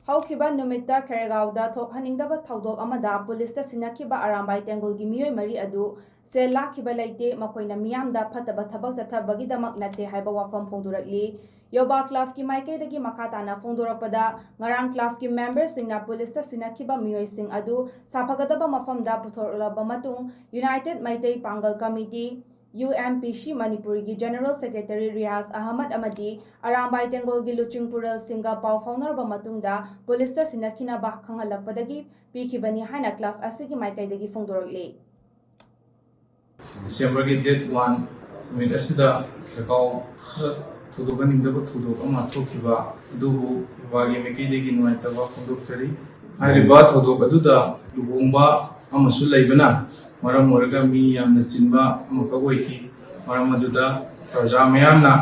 ꯍꯧꯈꯤꯕ ꯅꯨꯃꯤꯠꯇ ꯈꯦꯔꯒꯥꯎꯗ ꯊꯣꯛꯍꯟꯅꯤꯡꯗꯕ ꯊꯧꯗꯣꯛ ꯑꯃꯗ ꯄꯨꯂꯤꯁꯇ ꯁꯤꯟꯅꯈꯤꯕ ꯑꯔꯥꯝꯕꯥꯏ ꯇꯦꯡꯒꯨꯜꯒꯤ ꯃꯤꯑꯣꯏ 4 ꯑꯗꯨ ꯁꯦꯜ ꯂꯥꯛꯈꯤꯕ ꯂꯩꯇꯦ, ꯃꯈꯣꯏꯅ ꯃꯤꯌꯥꯝꯗ ꯐꯠꯇꯕ ꯊꯕꯛ ꯆꯠꯊꯕꯒꯤꯗꯃꯛ ꯅꯠꯇꯦ ꯍꯥꯏꯕ ꯋꯥꯐꯝ ꯐꯣꯡꯗꯣꯔꯛꯂꯤ꯫ ꯌꯣꯕꯥ ꯀ꯭ꯂꯕꯀꯤ ꯃꯥꯏꯀꯩꯗꯒꯤ ꯃꯈꯥ ꯇꯥꯅ ꯐꯣꯡꯗꯣꯔꯛꯄꯗ ꯉꯔꯥꯡ ꯀ꯭ꯂꯕꯀꯤ ꯃꯦꯝꯕꯔꯁꯤꯡꯅ ꯄꯨꯂꯤꯁꯇ ꯁꯤꯟꯅꯈꯤꯕ ꯃꯤꯑꯣꯏꯁꯤꯡ ꯑꯗꯨ ꯁꯥꯐꯒꯗꯕ ꯃꯐꯝꯗ ꯄꯨꯊꯣꯛꯂꯕ ꯃꯇꯨꯡ ꯌꯨꯅꯥꯏꯇꯦꯗ ꯃꯩꯇꯩ ꯄꯥꯡꯒꯜ ꯀꯃꯤꯇꯤ (UMPC) ꯃꯅꯤꯄꯨꯔꯒꯤ ꯖꯦꯅꯔꯦꯜ ꯁꯦꯀ꯭ꯔꯦꯇꯔꯤ ꯔꯤꯌꯥꯖ ꯑꯍꯃꯗ ꯑꯃꯗꯤ ꯑꯔꯥꯝꯕꯥꯏ ꯇꯦꯡꯒꯨꯜꯒꯤ ꯂꯨꯆꯤꯡ ꯄꯨꯔꯦꯜꯁꯤꯡꯒ ꯄꯥꯎ ꯐꯥꯎꯅꯔꯕ ꯃꯇꯨꯡꯗ ꯄꯨꯂꯤꯁꯇ ꯁꯤꯟꯅꯈꯤꯅꯕ ꯈꯪꯍꯜꯂꯛꯄꯗꯒꯤ ꯄꯤꯈꯤꯕꯅꯤ ꯍꯥꯏꯅ ꯀ꯭ꯂꯕ ꯑꯁꯤꯒꯤ ꯃꯥꯏꯀꯩꯗꯒꯤ ꯐꯣꯡꯗꯣꯔꯛꯂꯤ꯫ ꯗꯤꯁꯦꯝꯕꯔꯒꯤ ꯗꯦꯠ 1 ꯅꯨꯃꯤꯠ ꯑꯁꯤꯗ ꯈꯦꯔꯒꯥꯎꯗ ꯊꯧꯗꯣꯛꯍꯟꯅꯤꯡꯗꯕ ꯊꯧꯗꯣꯛ ꯑꯃ ꯊꯣꯛꯈꯤꯕ ꯑꯗꯨꯕꯨ ꯌꯨꯕꯥꯒꯤ ꯃꯥꯏꯀꯩꯗꯒꯤ ꯅꯨꯡꯉꯥꯏꯇꯕ ꯐꯣꯡꯗꯣꯛꯆꯔꯤ꯫ ꯍꯥꯏꯔꯤꯕ ꯊꯧꯗꯣꯛ ꯑꯗꯨꯗ ꯂꯨꯍꯣꯡꯕ ꯑꯃꯁꯨ ꯂꯩꯕꯅ ꯃꯔꯝ ꯑꯣꯏꯔꯒ ꯃꯤ ꯌꯥꯝꯅ ꯆꯤꯟꯕ ꯑꯃꯈꯛ ꯑꯣꯏꯈꯤ꯫ ꯃꯔꯝ ꯑꯗꯨꯗ ꯄ꯭ꯔꯖꯥ ꯃꯌꯥꯝꯅ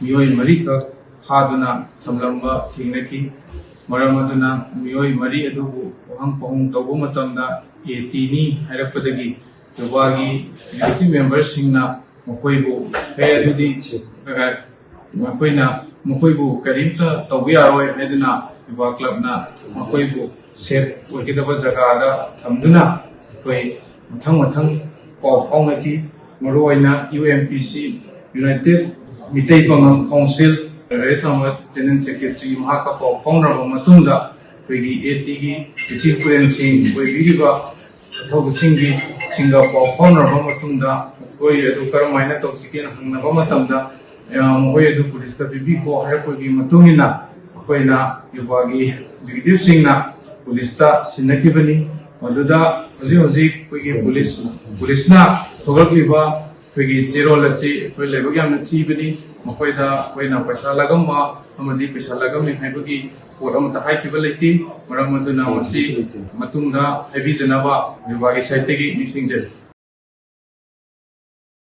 ꯃꯤꯑꯣꯏ 4 ꯈꯛ ꯐꯥꯗꯨꯅ ꯊꯝꯂꯝꯕ ꯊꯦꯡꯅꯈꯤ꯫ ꯃꯔꯝ ꯑꯗꯨꯅ ꯃꯤꯑꯣꯏ 4 ꯑꯗꯨꯕꯨ ꯋꯥꯍꯪ ꯄꯥꯎꯍꯪ ꯇꯧꯕ ꯃꯇꯝꯗ ATꯅꯤ ꯍꯥꯏꯔꯛꯄꯗꯒꯤ ꯌꯨꯕꯥꯒꯤ ꯀꯝꯃ꯭ꯌꯨꯅꯤꯇꯤ ꯃꯦꯝꯕꯔꯁꯤꯡꯅ ꯃꯈꯣꯏꯕꯨ ꯑꯗꯨꯗꯤ ꯃꯈꯣꯏꯕꯨ ꯀꯔꯤꯝꯇ ꯇꯧꯕ ꯌꯥꯔꯣꯏ ꯍꯥꯏꯗꯨꯅ ꯌꯨꯕꯥ ꯀ꯭ꯂꯕꯅ ꯃꯈꯣꯏꯕꯨ ꯁꯦꯐ ꯑꯣꯏꯒꯗꯕ ꯖꯒꯥꯗ ꯊꯝꯗꯨꯅ ꯑꯩꯈꯣꯏ ꯃꯊꯪ ꯄꯥꯎ ꯐꯥꯎꯅꯈꯤ꯫ ꯃꯔꯨꯑꯣꯏꯅ UMPC ꯌꯨꯅꯥꯏꯇꯦꯗ ꯃꯤꯇꯩ ꯄꯥꯡꯒꯜ ꯀꯥꯎꯟꯁꯤꯜ ꯖꯦꯅꯔꯦꯜ ꯁꯦꯀ꯭ꯔꯦꯇꯔꯤ ꯃꯍꯥꯛꯀ ꯄꯥꯎ ꯐꯥꯎꯅꯔꯕ ꯃꯇꯨꯡꯗ ꯑꯩꯈꯣꯏꯒꯤ ATꯒꯤ ꯂꯨꯆꯤꯡ ꯄꯨꯔꯦꯜꯁꯤꯡ ꯑꯣꯏꯕꯤꯔꯤꯕ ꯑꯊꯧꯕꯁꯤꯡꯒ ꯄꯥꯎ ꯐꯥꯎꯅꯔꯕ ꯃꯇꯨꯡꯗ ꯃꯈꯣꯏ ꯑꯗꯨ ꯀꯔꯝꯍꯥꯏꯅ ꯇꯧꯁꯤꯒꯦꯅ ꯍꯪꯅꯕ ꯃꯇꯝꯗ ꯃꯈꯣꯏ ꯑꯗꯨ ꯄꯨꯂꯤꯁꯇ ꯄꯤꯕꯤꯈꯣ ꯍꯥꯏꯔꯛꯄꯒꯤ ꯃꯇꯨꯡꯏꯟꯅ ꯑꯩꯈꯣꯏꯅ ꯌꯨꯕꯥꯒꯤ ꯑꯦꯛꯖꯤꯀ꯭ꯌꯨꯇꯤꯕꯁꯤꯡꯅ ꯄꯨꯂꯤꯁꯇ ꯁꯤꯟꯅꯈꯤꯕꯅꯤ꯫ ꯃꯗꯨꯗ ꯍꯧꯖꯤꯛ ꯑꯩꯈꯣꯏꯒꯤ ꯄꯨꯂꯤꯁꯅ ꯊꯣꯛꯂꯛꯂꯤꯕ ꯑꯩꯈꯣꯏꯒꯤ ꯆꯦꯔꯣꯜ ꯑꯁꯤ ꯑꯩꯈꯣꯏ ꯂꯥꯏꯕꯛ ꯌꯥꯝꯅ ꯊꯤꯕꯅꯤ꯫ ꯃꯈꯣꯏꯗ ꯑꯩꯈꯣꯏꯅ ꯄꯩꯁꯥ ꯂꯥꯛꯑꯝꯕ ꯑꯃꯗꯤ ꯄꯩꯁꯥ ꯂꯥꯛꯑꯝꯃꯤ ꯍꯥꯏꯕꯒꯤ ꯄꯣꯠ ꯑꯃꯠꯇ ꯍꯥꯏꯈꯤꯕ ꯂꯩꯇꯦ꯫ ꯃꯔꯝ ꯑꯗꯨꯅ ꯃꯁꯤ ꯃꯇꯨꯡꯗ ꯍꯥꯏꯕꯤꯗꯅꯕ ꯌꯨꯕꯥꯒꯤ ꯁꯥꯏꯠꯇꯒꯤ ꯅꯤꯡꯁꯤꯡꯖꯔꯤ꯫